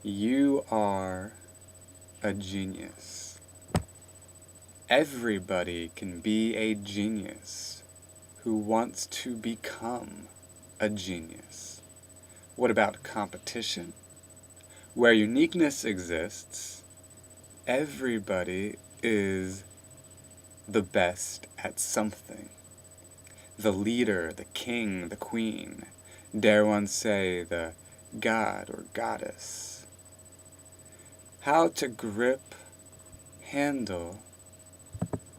You are a genius. Everybody can be a genius who wants to become a genius. What about competition? Where uniqueness exists, everybody is the best at something. The leader, the king, the queen, dare one say the god or goddess. How to handle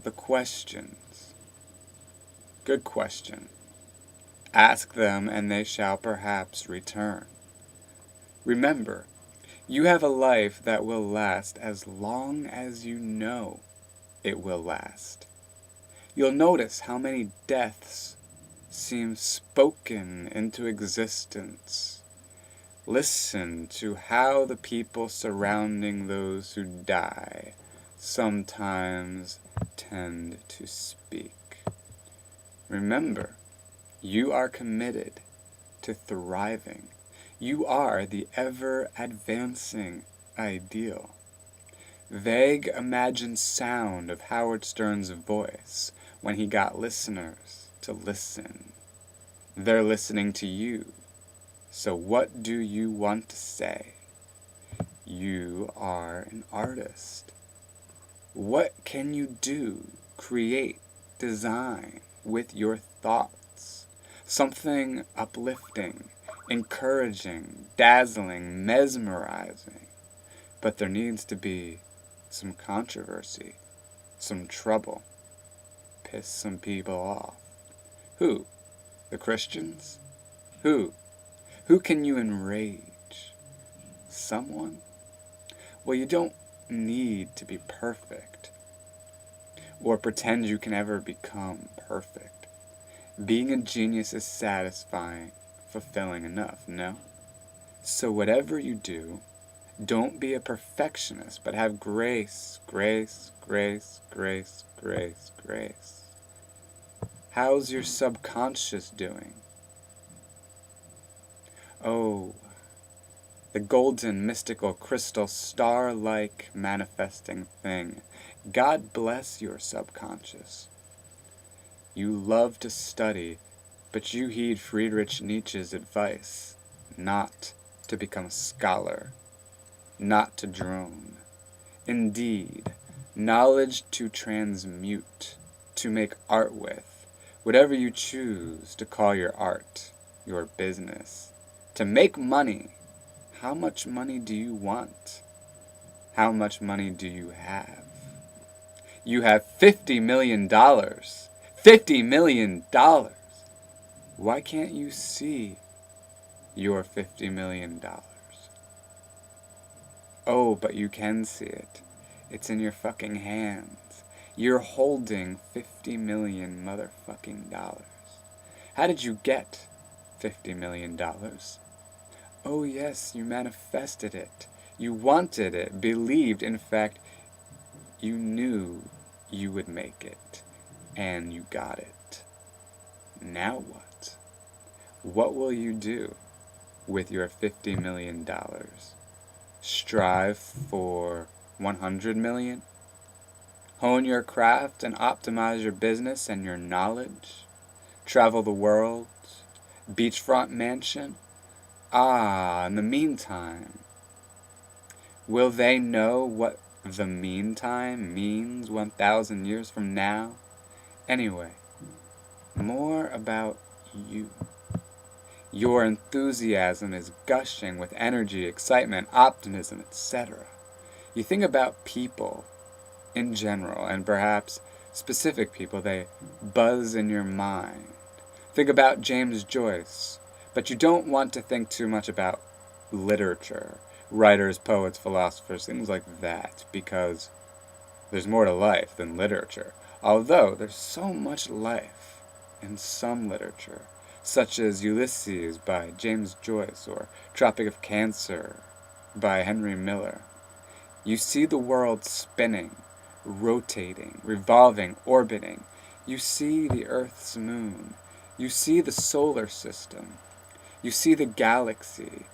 the questions. Good question. Ask them and they shall perhaps return. Remember, you have a life that will last as long as you know it will last. You'll notice how many deaths seem spoken into existence. Listen to how the people surrounding those who die sometimes tend to speak. Remember, you are committed to thriving. You are the ever-advancing ideal. Vague imagined sound of Howard Stern's voice when he got listeners to listen. They're listening to you. So what do you want to say? You are an artist. What can you do, create, design with your thoughts? Something uplifting, encouraging, dazzling, mesmerizing. But there needs to be some controversy, some trouble. Piss some people off. Who? The Christians? Who? Who can you enrage? Someone? Well, you don't need to be perfect or pretend you can ever become perfect. Being a genius is satisfying, fulfilling enough, no? So whatever you do, don't be a perfectionist, but have grace, grace, grace, grace, grace, grace. How's your subconscious doing? Oh, the golden, mystical, crystal, star-like manifesting thing. God bless your subconscious. You love to study, but you heed Friedrich Nietzsche's advice not to become a scholar, not to drone. Indeed, knowledge to transmute, to make art with, whatever you choose to call your art, your business. To make money. How much money do you want? How much money do you have? You have $50 million. $50 million. Why can't you see your $50 million? Oh, but you can see it. It's in your fucking hands. You're holding $50 million motherfucking dollars. How did you get $50 million? Oh yes, you manifested it. You wanted it, believed, in fact, you knew you would make it, and you got it. Now what? What will you do with your $50 million? Strive for 100 million? Hone your craft and optimize your business and your knowledge? Travel the world? Beachfront mansion? In the meantime, will they know what the meantime means 1,000 years from now? Anyway, more about you. Your enthusiasm is gushing with energy, excitement, optimism, etc. You think about people in general, and perhaps specific people, they buzz in your mind. Think about James Joyce. But you don't want to think too much about literature, writers, poets, philosophers, things like that, because there's more to life than literature. Although there's so much life in some literature, such as Ulysses by James Joyce or Tropic of Cancer by Henry Miller. You see the world spinning, rotating, revolving, orbiting. You see the Earth's moon. You see the solar system. You see the galaxy.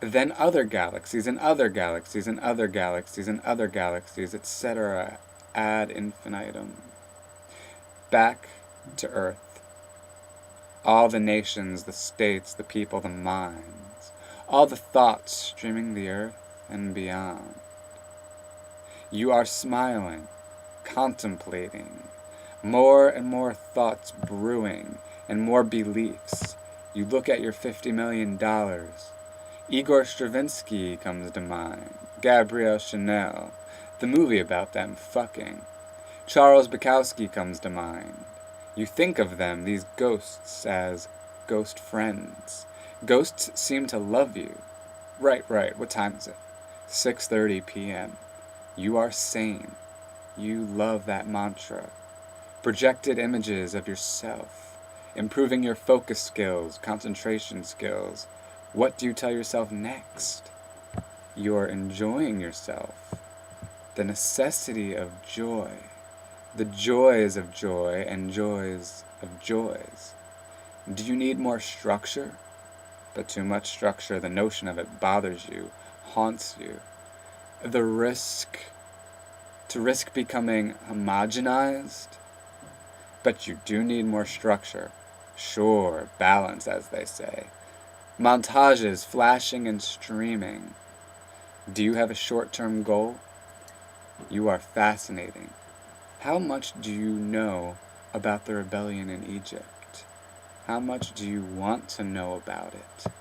then other galaxies and other galaxies and other galaxies and other galaxies, etc. ad infinitum. Back to Earth. All the nations, the states, the people, the minds, all the thoughts streaming the earth and beyond. You are smiling, contemplating, more and more thoughts brewing, and more beliefs. You look at your $50 million. Igor Stravinsky comes to mind, Gabrielle Chanel, the movie about them fucking. Charles Bukowski comes to mind. You think of them, these ghosts, as ghost friends. Ghosts seem to love you. Right, what time is it? 6:30 p.m. You are sane. You love that mantra. Projected images of yourself, improving your focus skills, concentration skills. What do you tell yourself next? You're enjoying yourself. The necessity of joy. The joys of joy and joys of joys. Do you need more structure? But too much structure, the notion of it bothers you, haunts you. The risk becoming homogenized? But you do need more structure. Sure, balance, as they say. Montages flashing and streaming. Do you have a short-term goal? You are fascinating. How much do you know about the rebellion in Egypt? How much do you want to know about it?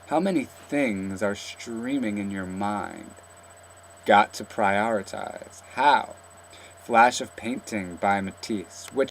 How many things are streaming in your mind? Got to prioritize. How? Flash of Painting by Matisse. Which